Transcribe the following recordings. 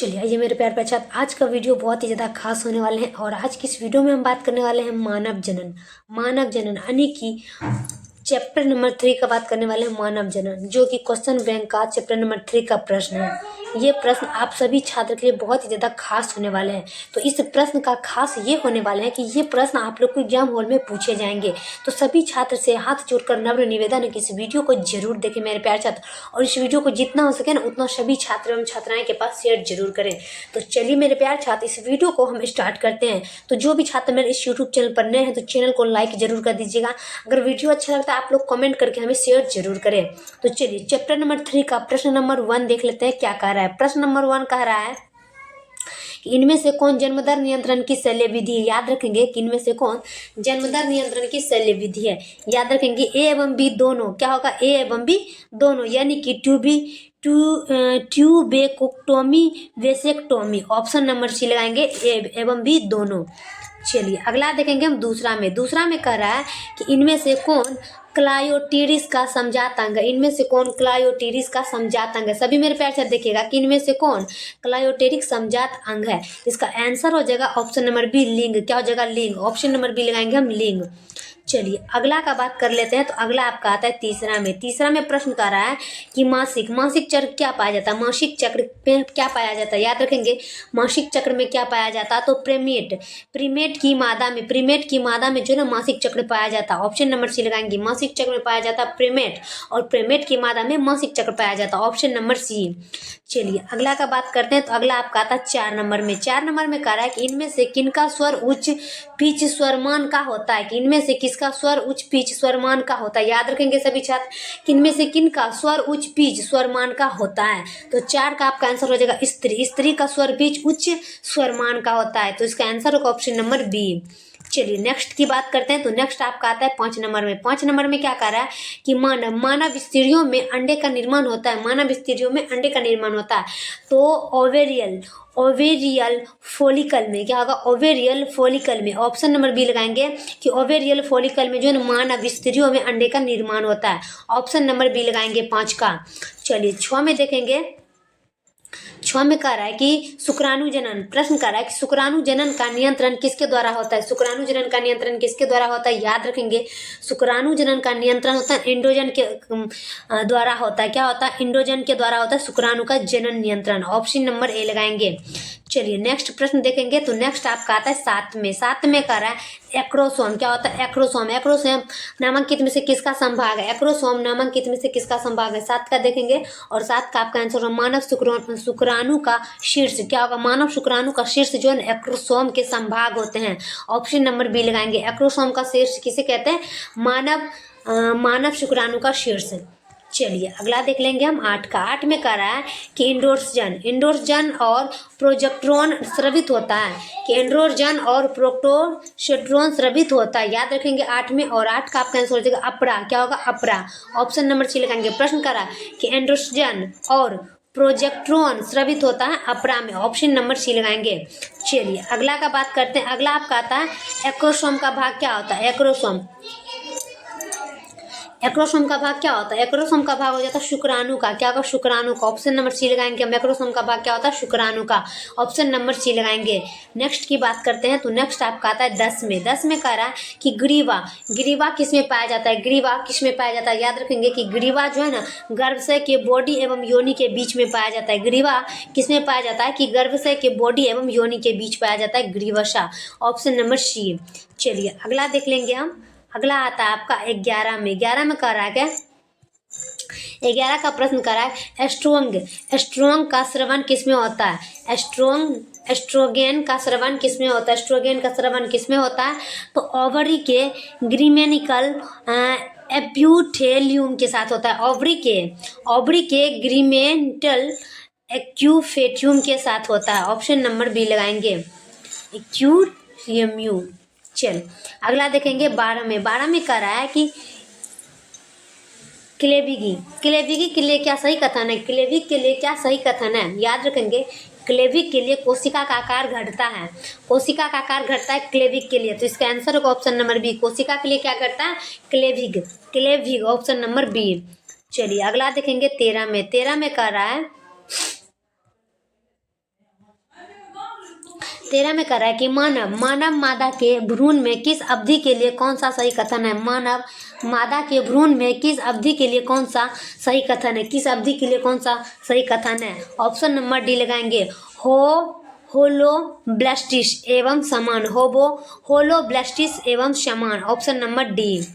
चलिए आइए मेरे प्यार प्रचार, आज का वीडियो बहुत ही ज़्यादा खास होने वाले हैं। और आज की इस वीडियो में हम बात करने वाले हैं मानव जनन। मानव जनन यानी कि चैप्टर नंबर 3 का बात करने वाले हैं, मानव जनन, जो कि क्वेश्चन बैंक का चैप्टर नंबर 3 का प्रश्न है। ये प्रश्न आप सभी छात्र के लिए बहुत ही ज़्यादा खास होने वाले हैं। तो इस प्रश्न का खास ये होने वाले हैं कि ये प्रश्न आप लोग को एग्जाम हॉल में पूछे जाएंगे। तो सभी छात्र से हाथ जोड़कर नम्र निवेदन है कि इस वीडियो को जरूर देखें मेरे प्यारे छात्र, और इस वीडियो को जितना हो सके ना उतना सभी छात्र एवं छात्राएं के पास शेयर जरूर करें। तो चलिए मेरे प्यारे छात्र, इस वीडियो को हम स्टार्ट करते हैं। तो जो भी छात्र मेरे इस यूट्यूब चैनल पर नए हैं तो चैनल को लाइक जरूर कर दीजिएगा। अगर वीडियो अच्छा लगता है आप लोग कमेंट करके हमें शेयर जरूर करें। तो चलिए चैप्टर नंबर 3 का प्रश्न नंबर 1 देख लेते हैं क्या कह रहा है। प्रश्न नंबर 1 कह रहा है कि इनमें से कौन जन्मदर नियंत्रण की शल्य विधि है। याद रखेंगे कि इनमें से कौन जन्मदर नियंत्रण की शल्य विधि है। याद रखेंगे ए एवं बी दोनों, क्या होगा, ए एवं बी दोनों, यानी कि ट्यूबेकोक्टोमी वेसेक्टोमी। ऑप्शन नंबर सी लगाएंगे, ए एवं बी दोनों। चलिए अगला देखेंगे हम दूसरा में कह रहा है कि इनमें से कौन क्लायोटिरिस का समजात अंग है। इनमें से कौन क्लायोटिरिस का समजात अंग है। सभी मेरे प्यार से देखिएगा कि इनमें से कौन क्लायोटेरिक समजात अंग है। इसका आंसर हो जाएगा ऑप्शन नंबर बी, लिंग। क्या हो जाएगा, लिंग। ऑप्शन नंबर बी लगाएंगे हम, लिंग। चलिए अगला का बात कर लेते हैं। तो अगला आपका आता है तीसरा में प्रश्न कर रहा है कि मासिक चक्र क्या पाया जाता है। मासिक चक्र में क्या पाया जाता है। याद रखेंगे मासिक चक्र में क्या पाया जाता है, तो प्रीमेट की मादा में जो है ना मासिक चक्र पाया जाता है। ऑप्शन नंबर सी लगाएंगे, मासिक चक्र में पाया जाता है प्रीमेट, और प्रीमेट की मादा में मासिक चक्र पाया जाता है। Option number C. चलिए अगला का बात करते हैं। तो अगला आपका आता है 4 नंबर में कह रहा है कि इनमें से किनका स्वर उच्च पिच स्वरमान का होता है। कि इनमें से किसका स्वर उच्च पिच स्वरमान का होता है। याद रखेंगे सभी छात्र कि इनमें से किनका स्वर उच्च पिच स्वरमान का होता है। तो 4 का आपका आंसर हो जाएगा स्त्री का स्वर पिच उच्च स्वरमान का होता है। तो इसका आंसर होगा ऑप्शन नंबर बी। चलिए नेक्स्ट की बात करते हैं। तो नेक्स्ट आपका आता है 5 नंबर में क्या कह रहा है कि मानव स्त्रियों में अंडे का निर्माण होता है। तो ओवेरियल फॉलिकल में क्या होगा, ओवेरियल फॉलिकल में। ऑप्शन नंबर बी लगाएंगे कि ओवेरियल फॉलिकल में जो है मानव स्त्रियों में अंडे का निर्माण होता है। ऑप्शन नंबर बी लगाएंगे 5 का। चलिए 6 में देखेंगे। 6 में कह रहा है कि शुक्राणु जनन। प्रश्न कर रहा है कि शुक्राणु जनन का नियंत्रण किसके द्वारा होता है। याद रखेंगे शुक्राणु जनन का नियंत्रण होता है एंड्रोजन के द्वारा होता है। क्या होता है, एंड्रोजन के द्वारा होता है शुक्राणु का जनन नियंत्रण। ऑप्शन नंबर ए लगाएंगे। चलिए नेक्स्ट प्रश्न देखेंगे। तो नेक्स्ट आपका आता है 7 में कह रहा है एक्रोसोम। क्या होता है, एक्रोसोम नामांकित में से किसका संभाग है। एक्रोसोम नामांकित में से किसका संभाग है। 7 का देखेंगे और 7 का आपका आंसर मानव शुक्राणु का शीर्ष। क्या होगा, मानव शुक्राणु का शीर्ष जो है एक्रोसोम के संभाग होते हैं। ऑप्शन नंबर बी लगाएंगे। एक्रोसोम का शीर्ष किसे कहते हैं, मानव शुक्राणु का शीर्ष। चलिए अगला देख लेंगे हम 8 में कह रहा है कि इंडोर्जन और प्रोजेक्ट्रॉन स्रवित होता है। कि एंड्रोजन और प्रोक्टोस्टेरोन स्रवित होता है। याद रखेंगे 8 में, और 8 का आपका आंसर हो जाएगा अपरा। क्या होगा, अपरा। ऑप्शन नंबर सी लगाएंगे। प्रश्न करा कि एंड्रोजन और प्रोजेक्ट्रॉन स्रवित होता है अपरा में। ऑप्शन नंबर सी लगाएंगे। चलिए अगला का बात करते हैं। अगला आपका आता है एक्रोसोम का भाग क्या होता है। एक्रोसोम का भाग क्या होता है। एक्रोसोम का भाग हो जाता है शुक्राणु का। क्या होगा, शुक्राणु का। ऑप्शन नंबर सी लगाएंगे हम। एक्रोसोम का भाग क्या होता है, शुक्राणु का। ऑप्शन नंबर सी लगाएंगे। नेक्स्ट की बात करते हैं। तो नेक्स्ट आपका आता है 10 में कह रहा है कि ग्रीवा किस में पाया जाता है। याद रखेंगे कि ग्रीवा जो है ना गर्भाशय के बॉडी एवं योनि के बीच में पाया जाता है। ग्रीवा किस में पाया जाता है, कि गर्भाशय के बॉडी एवं योनि के बीच पाया जाता है, ग्रीवसा। Option number C. चलिए अगला देख लेंगे हम। अगला आता है आपका 11 में कह रहा है क्या, 11 का प्रश्न कर रहा है एस्ट्रोंग का श्रवण किसमें होता है। एस्ट्रोगेन का श्रवण किसमें होता है। तो ओवरी के ग्रीमेनिकल एप्यूथेलियम के साथ होता है। ओवरी के ग्रीमेंटल एक्यूफेट्यूम के साथ होता है। ऑप्शन नंबर बी लगाएंगे, एक्यूफेट्यूम। चल अगला देखेंगे 12 में कह रहा है कि क्लेविकी के लिए क्या सही कथन है। याद रखेंगे क्लेविक के लिए कोशिका का आकार घटता है। क्लेविक के लिए। तो इसका आंसर होगा ऑप्शन नंबर बी। कोशिका के लिए क्या घटता है, क्लेविक। Option number B. चलिए अगला देखेंगे 13 में कह रहा है 13 में कर रहा है कि मानव मादा के भ्रूण में किस अवधि के लिए कौन सा सही कथन है। मानव मादा के भ्रूण में किस अवधि के लिए कौन सा सही कथन है। किस अवधि के लिए कौन सा सही कथन है। ऑप्शन नंबर डी लगाएंगे। होलोब्लास्टिस एवं समान। होलोब्लास्टिस एवं समान। Option number D.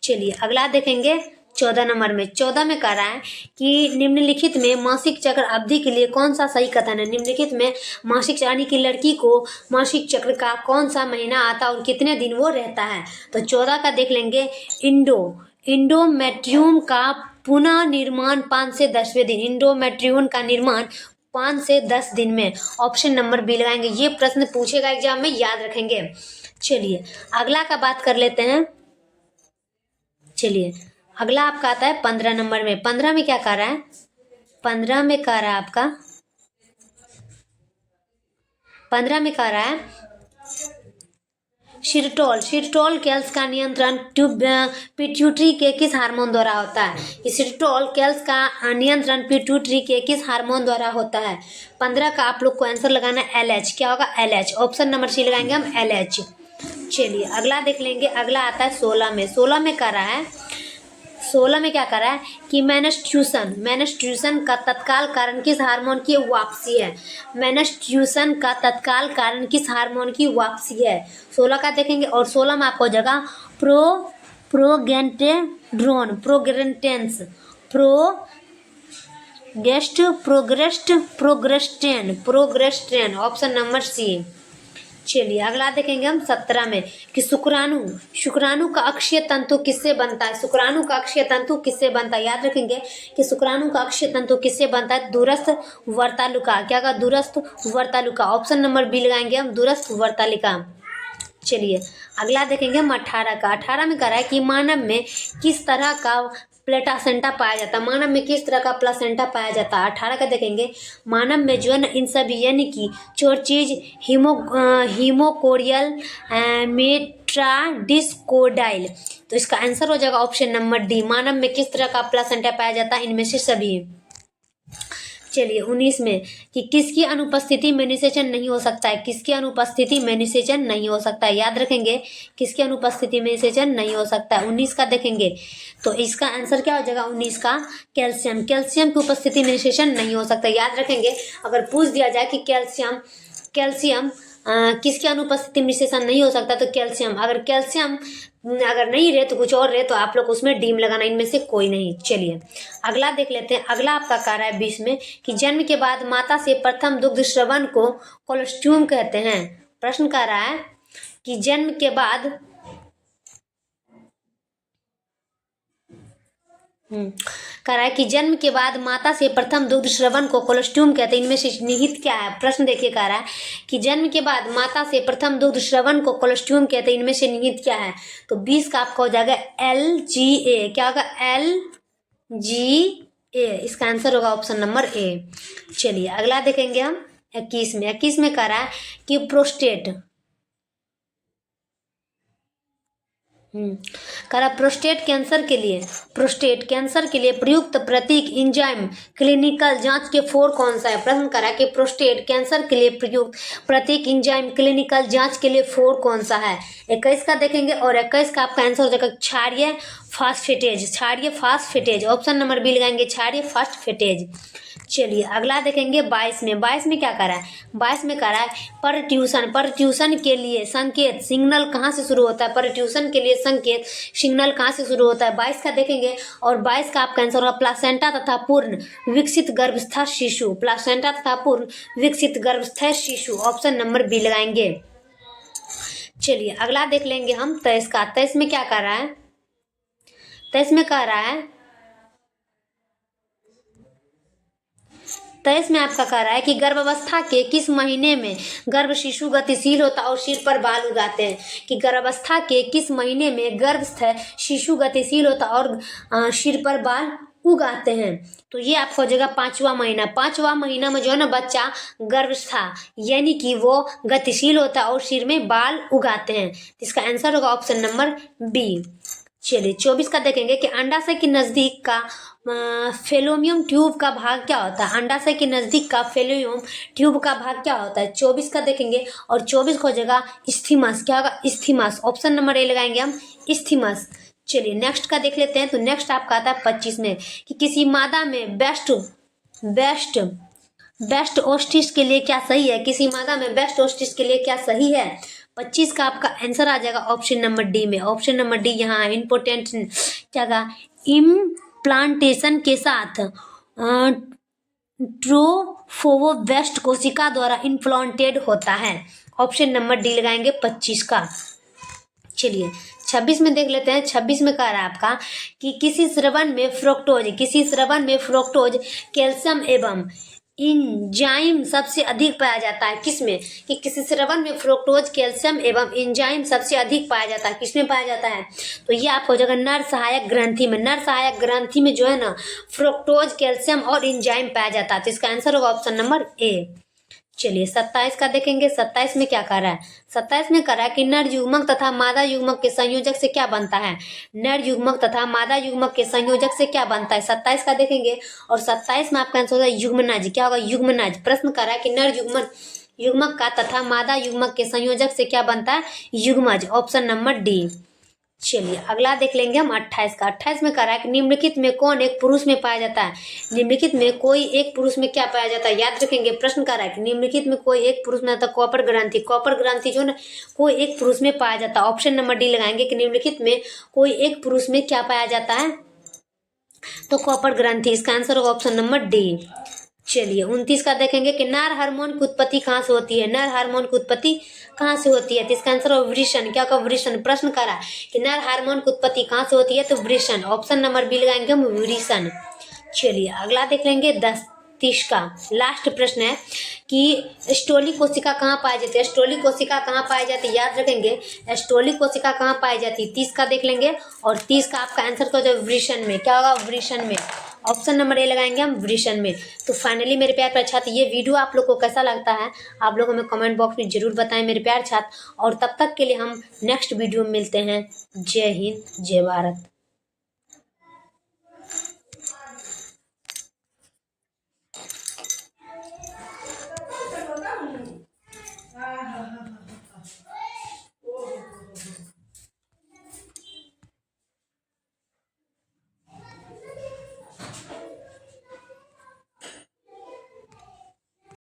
चलिए अगला देखेंगे 14 नंबर में। 14 में कह रहा है कि निम्नलिखित में मासिक चक्र अवधि के लिए कौन सा सही कथन है। निम्नलिखित में मासिक यानी कि लड़की को मासिक चक्र का कौन सा महीना आता है और कितने दिन वो रहता है। तो 14 का देख लेंगे। इंडोमेट्रियम का पुनः निर्माण 5 से 10वें दिन। इंडोमेट्रियम का निर्माण 5 से 10 दिन में। ऑप्शन नंबर बी लगाएंगे। ये प्रश्न पूछेगा एग्जाम में, याद रखेंगे। चलिए अगला का बात कर लेते हैं। चलिए अगला आपका आता है 15 नंबर में। 15 में क्या कह रहा है। 15 में कह रहा है आपका 15 में कह रहा है सिरटोल केल्स का नियंत्रण पिट्यूटरी के किस हार्मोन द्वारा होता है। सिरटोल केल्स का नियंत्रण पिट्यूटरी के किस हार्मोन द्वारा होता है। 15 का आप लोग को आंसर लगाना है LH। क्या होगा LH। ऑप्शन नंबर सी लगाएंगे हम LH। चलिए अगला देख लेंगे। अगला आता है 16 में। 16 में कह रहा है 16 में क्या कर रहा है कि मेनस्ट्रुएशन का तत्काल कारण किस हार्मोन की वापसी है। मेनस्ट्रुएशन का तत्काल कारण किस हार्मोन की वापसी है। 16 का देखेंगे। और 16 में आपको जगह प्रोगेस्टेन। Option number C. चलिए अगला देखेंगे हम 17 में कि शुक्राणु का अक्षीय तंतु किससे बनता है। शुक्राणु का अक्षीय तंतु किससे बनता है। याद रखेंगे कि शुक्राणु का अक्षीय तंतु किससे बनता है। दूरस्थ वर्तालिका। क्या का दूरस्थ वर्तालिका। ऑप्शन नंबर बी लगाएंगे हम दूरस्थ वर्तालिका। चलिए अगला देखेंगे हम 18 का। 18 में कह रहा है कि मानव में किस तरह का प्लेटासेंटा पाया जाता है। मानव में किस तरह का प्लासेंटा पाया जाता है। 18 का देखेंगे। मानव में जो है ना इन सभी यानी कि चोर चीज हीमोकोरियल मेट्राडिस्कोडाइल। तो इसका आंसर हो जाएगा ऑप्शन नंबर डी। मानव में किस तरह का प्लासेंटा पाया जाता है। इनमें से सभी। चलिए 19 में कि किसकी अनुपस्थिति में निषेचन नहीं हो सकता है। किसकी अनुपस्थिति में निषेचन नहीं हो सकता है। याद रखेंगे किसकी अनुपस्थिति में निषेचन नहीं हो सकता है। 19 का देखेंगे तो इसका आंसर क्या हो जाएगा 19 का कैल्शियम की उपस्थिति में निषेचन नहीं हो सकता। याद रखेंगे अगर पूछ दिया जाए कि कैल्शियम किसकी अनुपस्थिति में निषेचन नहीं हो सकता तो कैल्शियम। अगर नहीं रहे तो कुछ और रहे तो आप लोग उसमें डीम लगाना। इनमें से कोई नहीं। चलिए अगला देख लेते हैं। अगला आपका कार्य है 20 में कि जन्म के बाद माता से प्रथम दुग्ध श्रवण को कोलोस्ट्यूम कहते हैं। प्रश्न कर रहा है कि जन्म के बाद कह रहा है कि जन्म के बाद माता से प्रथम दुग्ध श्रवण को कोलोस्ट्यूम कहते हैं। इनमें से निहित क्या है। प्रश्न देखिए कह रहा है कि जन्म के बाद माता से प्रथम दुग्ध श्रवण को कोलोस्ट्यूम कहते हैं। इनमें से निहित क्या है। तो 20 का आपका हो जाएगा LGA। क्या होगा LGA। इसका आंसर होगा ऑप्शन नंबर ए। चलिए अगला देखेंगे हम 21 में। 21 में कह रहा है कि प्रोस्टेट प्रोस्टेट कैंसर के लिए प्रयुक्त प्रतीक इंजाइम क्लिनिकल जांच के फोर कौन सा है। प्रश्न करा कि प्रोस्टेट कैंसर के लिए प्रयुक्त प्रतीक इंजाइम क्लिनिकल जांच के लिए फोर कौन सा है। 21 का देखेंगे और 21 का आपका आंसर हो जाएगा क्षारीय फास्फेटेज। ऑप्शन नंबर बी लगाएंगे क्षारीय फास्फेटेज। चलिए अगला देखेंगे 22 में। 22 में क्या करा है। 22 में करा है परट्यूशन के लिए संकेत सिग्नल कहाँ से शुरू होता है। परट्यूशन के लिए संकेत सिग्नल कहाँ से शुरू होता है। 22 का देखेंगे और 22 का आपका आंसर होगा प्लासेंटा तथा पूर्ण विकसित गर्भस्थ शिशु। ऑप्शन नंबर बी लगाएंगे। चलिए अगला देख लेंगे हम 23 का। 23 में क्या कर रहा है। 23 में कह रहा है 23 में आपका कह रहा है कि गर्भावस्था के किस महीने में गर्भ शिशु गतिशील होता है और सिर पर बाल उगाते हैं। कि गर्भावस्था के किस महीने में गर्भस्थ शिशु गतिशील होता है और सिर पर बाल उगाते हैं। तो ये आपको हो जाएगा 5वां महीना। 5वां महीना में जो है ना बच्चा गर्भस्था यानी कि वो गतिशील होता है और सिर में बाल उगाते हैं। इसका आंसर होगा ऑप्शन नंबर बी। चलिए 24 का देखेंगे कि अंडाशय के नजदीक का फेलोमियम ट्यूब का भाग क्या होता है। अंडाशय के नजदीक का फेलोमियम ट्यूब का भाग क्या होता है। 24 का देखेंगे और 24 को जगह इस्थीमस, क्या होगा इस्थीमस, ऑप्शन नंबर ए लगाएंगे हम इस्थीमस। चलिए नेक्स्ट का देख लेते हैं। तो नेक्स्ट आपका आता है 25 में कि किसी मादा में बेस्ट ओस्टिस के लिए क्या सही है। किसी मादा में बेस्ट ओस्टिस के लिए क्या सही है। 25 का आपका आंसर आ जाएगा ऑप्शन नंबर डी में। ऑप्शन नंबर डी यहाँ इम्पोर्टेंट क्या था, इम्प्लांटेशन के साथ ट्रोफोबोस्ट कोशिका द्वारा इम्प्लांटेड होता है। ऑप्शन नंबर डी लगाएंगे 25 का। चलिए 26 में देख लेते हैं। 26 में कह रहा है आपका कि किसी श्रवण में फ्रुक्टोज कैल्शियम एवं इंजाइम सबसे अधिक पाया जाता है। किसमें, कि किसी श्रवण में फ्रुक्टोज कैल्शियम एवं इंजाइम सबसे अधिक पाया जाता है। किसमें पाया जाता है, तो ये आपको हो जाएगा नर सहायक ग्रंथि में। नर सहायक ग्रंथि में जो है ना फ्रुक्टोज कैल्शियम और इंजाइम पाया जाता है। तो इसका आंसर होगा ऑप्शन नंबर ए। चलिए 27 का देखेंगे। 27 में क्या कर रहा है। 27 में कर रहा है कि नर युग्मक तथा मादा युग्मक के संयोजक से क्या बनता है। नर युग्मक तथा मादा युग्मक के संयोजक से क्या बनता है। 27 का देखेंगे और 27 में आपका आंसर होगा युग्मनज। क्या होगा युग्मनज। प्रश्न कर रहा है कि नर युग्मक का तथा मादा युग्मक के संयोजक से क्या बनता है, युग्मज। Option number D. चलिए अगला देख लेंगे हम 28 का। 28 में कह रहा है कि निम्नलिखित में कौन एक पुरुष में पाया जाता है। निम्नलिखित में कोई एक पुरुष में क्या पाया जाता है, याद रखेंगे। प्रश्न कर रहा है कि निम्नलिखित में कोई एक पुरुष में आता है कॉपर ग्रंथि। कॉपर ग्रंथि जो है ना कोई एक पुरुष में पाया जाता है। ऑप्शन नंबर डी लगाएंगे कि निम्नलिखित में कोई एक पुरुष में क्या पाया जाता है, तो कॉपर ग्रंथि। इसका आंसर होगा ऑप्शन नंबर डी। चलिए 29 का देखेंगे कि नर हार्मोन की उत्पत्ति कहाँ से होती है। नर हार्मोन की उत्पत्ति कहाँ से होती है, तो इसका आंसर है वृषण। क्या होगा वृषण। प्रश्न करा कि नर हार्मोन की उत्पत्ति कहाँ से होती है, तो वृषण। ऑप्शन नंबर बी लगाएंगे हम वृषण। चलिए अगला देख लेंगे 30 का लास्ट प्रश्न है कि स्टोली कोशिका कहाँ पाई जाती है। स्टोली कोशिका कहाँ पाई जाती है, याद रखेंगे स्टोली कोशिका कहाँ पाई जाती है। 30 का देख लेंगे और 30 का आपका आंसर क्या हो वृषण में। क्या होगा वृषण में। ऑप्शन नंबर ए लगाएंगे हम वृषण में। तो फाइनली मेरे प्यार छात्र ये वीडियो आप लोग को कैसा लगता है आप लोग हमें कमेंट बॉक्स में जरूर बताएं मेरे प्यार छात्र। और तब तक के लिए हम नेक्स्ट वीडियो में मिलते हैं। जय हिंद जय भारत।